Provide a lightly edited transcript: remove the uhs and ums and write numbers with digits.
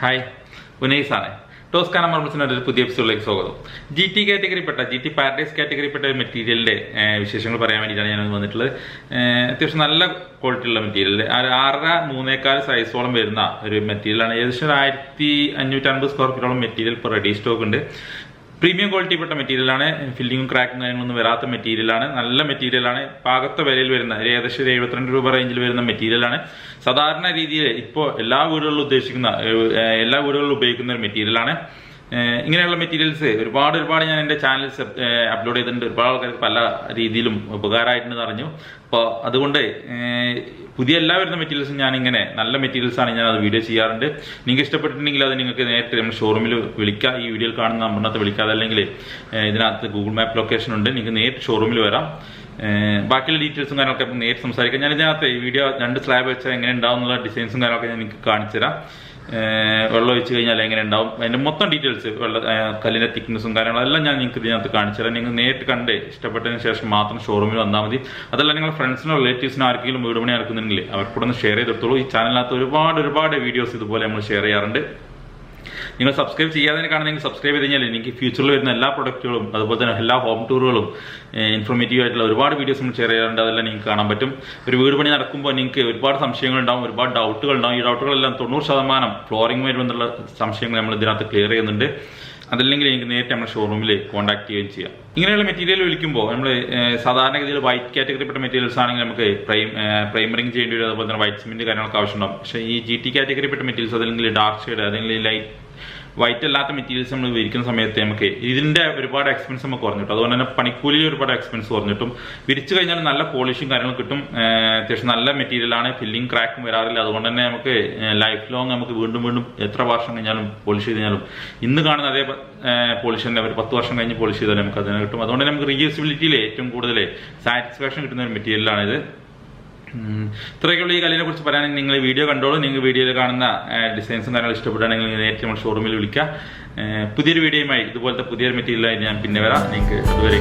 Hi, ഉനൈസാണ്. Toscana മാർബിൾസിൻ്റെ ഒരു പുതിയ എപ്പിസോഡിലേക്ക് സ്വാഗതം. GT കാറ്റഗറിപ്പെട്ട GT പാരഡൈസ് കാറ്റഗറിപ്പെട്ട ഒരു മെറ്റീരിയലിൻ്റെ വിശേഷങ്ങൾ പറയാൻ വേണ്ടിയിട്ടാണ് ഞാൻ വന്നിട്ടുള്ളത്. അത്യാവശ്യം നല്ല ക്വാളിറ്റി ഉള്ള മെറ്റീരിയൽ, 6.5-3 സൈസോളം വരുന്ന ഒരു മെറ്റീരിയലാണ്. ഏകദേശം 1550 സ്ക്വയർ ഫീറ്റോളം മെറ്റീരിയൽ ഇപ്പോൾ റെഡി സ്റ്റോക്ക് ഉണ്ട്. പ്രീമിയം ക്വാളിറ്റി പെട്ട മെറ്റീരിയലാണ്. ഫില്ലിങ്ങും ക്രാക്കും കാര്യങ്ങളൊന്നും വരാത്ത മെറ്റീരിയലാണ്. നല്ല മെറ്റീരിയലാണ്. പാകത്ത വിലയിൽ വരുന്ന ഏകദേശം 72 രൂപ റേഞ്ചിൽ വരുന്ന മെറ്റീരിയലാണ്. സാധാരണ രീതിയിൽ ഇപ്പോൾ എല്ലാ വീടുകളിലും ഉപയോഗിക്കുന്ന ഒരു മെറ്റീരിയലാണ്. ഇങ്ങനെയുള്ള മെറ്റീരിയൽസ് ഒരുപാട് ഞാൻ എൻ്റെ ചാനലിൽ അപ്ലോഡ് ചെയ്തിട്ടുണ്ട്. ഒരുപാട് ആൾക്കാർക്ക് പല രീതിയിലും ഉപകാരമായിട്ടുണ്ടെന്ന് അറിഞ്ഞു. അപ്പോൾ അതുകൊണ്ട് പുതിയ എല്ലാ വരുന്ന മെറ്റീരിയൽസും ഞാനിങ്ങനെ നല്ല മെറ്റീരിയൽസാണ് ഞാൻ അത് വീഡിയോ ചെയ്യാറുണ്ട്. നിങ്ങൾക്ക് ഇഷ്ടപ്പെട്ടിട്ടുണ്ടെങ്കിൽ അത് നിങ്ങൾക്ക് നേരിട്ട് നമ്മൾ ഷോറൂമിൽ വിളിക്കാം. ഈ വീഡിയോയിൽ കാണുന്ന നമ്പറിനകത്ത് വിളിക്കാതെ, അല്ലെങ്കിൽ ഇതിനകത്ത് ഗൂഗിൾ മാപ്പ് ലൊക്കേഷൻ ഉണ്ട്. നിങ്ങൾക്ക് നേരിട്ട് ഷോറൂമിൽ വരാം. ബാക്കിയുള്ള ഡീറ്റെയിൽസും കാര്യങ്ങളൊക്കെ നേരിട്ട് സംസാരിക്കാം. ഞാൻ ഇതിനകത്ത് ഈ വീഡിയോ 2 സ്ലാബ് വെച്ചാൽ എങ്ങനെ ഉണ്ടാവും എന്നുള്ള ഡിസൈൻസും കാര്യങ്ങളൊക്കെ ഞാൻ നിങ്ങൾക്ക് കാണിച്ചു തരാം. വെള്ളം ഒഴിച്ച് കഴിഞ്ഞാൽ എങ്ങനെ ഉണ്ടാവും, അതിൻ്റെ മൊത്തം ഡീറ്റെയിൽസ്, കല്ലിൻ്റെ തിക്നെസ്സും കാര്യങ്ങളെല്ലാം ഞാൻ നിങ്ങൾക്ക് ഇതിനകത്ത് കാണിച്ചു തരാം. നിങ്ങൾ നേരിട്ട് കണ്ട് ഇഷ്ടപ്പെട്ടതിന് ശേഷം മാത്രം ഷോറൂമിൽ വന്നാൽ മതി. അതല്ല നിങ്ങളുടെ ഫ്രണ്ട്സിനോ റിലേറ്റീവ്സിനോ ആർക്കെങ്കിലും വീട് പണി നടക്കുന്നുണ്ടെങ്കിൽ അവർക്കൂടെ ഒന്ന് ഷെയർ ചെയ്തെടുത്തോളൂ. ഈ ചാനലിനകത്ത് ഒരുപാട് വീഡിയോസ് ഇതുപോലെ നമ്മൾ ഷെയർ ചെയ്യാറുണ്ട്. നിങ്ങൾ സബ്സ്ക്രൈബ് ചെയ്യാതെ കാണുന്നെങ്കിൽ സബ്സ്ക്രൈബ് ചെയ്ത് കഴിഞ്ഞാൽ എനിക്ക് ഫ്യൂച്ചറിൽ വരുന്ന എല്ലാ പ്രൊഡക്റ്റുകളും അതുപോലെ തന്നെ എല്ലാ ഹോം ടൂറുകളും ഇൻഫോർമേറ്റീവ് ആയിട്ടുള്ള ഒരുപാട് വീഡിയോസ് നമ്മൾ ഷെയർ ചെയ്യാറുണ്ട്. അതെല്ലാം നിങ്ങൾക്ക് കാണാൻ പറ്റും. ഒരു വീട് പണി നടക്കുമ്പോൾ നിങ്ങൾക്ക് ഒരുപാട് സംശയങ്ങളുണ്ടാവും, ഒരുപാട് ഡൗട്ടുകൾ ഉണ്ടാവും. ഈ ഡൗട്ടുകളെല്ലാം 90% ഫ്ലോറിംഗുമായി ബന്ധമുള്ള സംശയങ്ങൾ നമ്മൾ ഇതിനകത്ത് ക്ലിയർ ചെയ്യുന്നുണ്ട്. അതല്ലെങ്കിൽ എനിക്ക് നേരിട്ട് നമ്മുടെ ഷോറൂമിൽ കോൺടാക്ട് ചെയ്യുകയും ചെയ്യാം. ഇങ്ങനെയുള്ള മെറ്റീരിയൽ വിളിക്കുമ്പോൾ നമ്മൾ സാധാരണഗതിയിൽ വൈറ്റ് കാറ്റഗറിപ്പെട്ട മെറ്റീരിയൽസ് ആണെങ്കിൽ നമുക്ക് പ്രൈമറിങ് ചെയ്യേണ്ടി വരും. അതുപോലെ തന്നെ വൈറ്റ് സിമെന്റ് കാര്യങ്ങളൊക്കെ ആവശ്യമുണ്ടാവും. പക്ഷേ ഈ GT കാറ്റഗറിപ്പെട്ട മെറ്റീരിയൽസ് അല്ലെങ്കിൽ ഡാർക്ക് ഷെയ്ഡ് അല്ലെങ്കിൽ ലൈറ്റ് വൈറ്റ് അല്ലാത്ത മെറ്റീരിയൽസ് നമ്മൾ വിരിക്കുന്ന സമയത്ത് നമുക്ക് ഇതിൻ്റെ ഒരുപാട് എക്സ്പെൻസ് നമുക്ക് കുറഞ്ഞിട്ടും, അതുകൊണ്ട് തന്നെ പണിക്കൂലിയിൽ ഒരുപാട് എക്സ്പെൻസ് കുറഞ്ഞിട്ടും, വിരിച്ചു കഴിഞ്ഞാൽ നല്ല പോളിഷും കാര്യങ്ങളും കിട്ടും. അത്യാവശ്യം നല്ല മെറ്റീരിയലാണ്. ഫില്ലിങ് ക്രാക്കും വരാറില്ല. അതുകൊണ്ട് തന്നെ നമുക്ക് ലൈഫ് ലോങ് നമുക്ക് വീണ്ടും എത്ര വർഷം കഴിഞ്ഞാലും പോളിഷ് ചെയ്ത് കഴിഞ്ഞാലും ഇന്ന് കാണുന്ന അതേ പോളിഷ് തന്നെ ഒരു 10 വർഷം കഴിഞ്ഞ് പോളിഷ് ചെയ്താൽ നമുക്ക് അതിനെ കിട്ടും. അതുകൊണ്ട് നമുക്ക് റീയൂസിബിലിറ്റിയിൽ ഏറ്റവും കൂടുതൽ സാറ്റിസ്ഫാക്ഷൻ കിട്ടുന്ന ഒരു മെറ്റീരിയലാണിത്. ഇത്രയൊക്കെയുള്ള ഈ കല്ലിനെ കുറിച്ച് പറയാനെങ്കിൽ നിങ്ങൾ വീഡിയോ കണ്ടോളൂ. നിങ്ങൾ വീഡിയോയിൽ കാണുന്ന ഡിസൈൻസും കാര്യങ്ങളും ഇഷ്ടപ്പെടുകയാണെങ്കിൽ നേരിട്ട് നമ്മൾ ഷോറൂമിൽ വിളിക്കുക. പുതിയൊരു വീഡിയോയുമായി ഇതുപോലത്തെ പുതിയൊരു മെറ്റീരിയലായി ഞാൻ പിന്നെ വരാം. നിങ്ങൾക്ക് അതുവരെ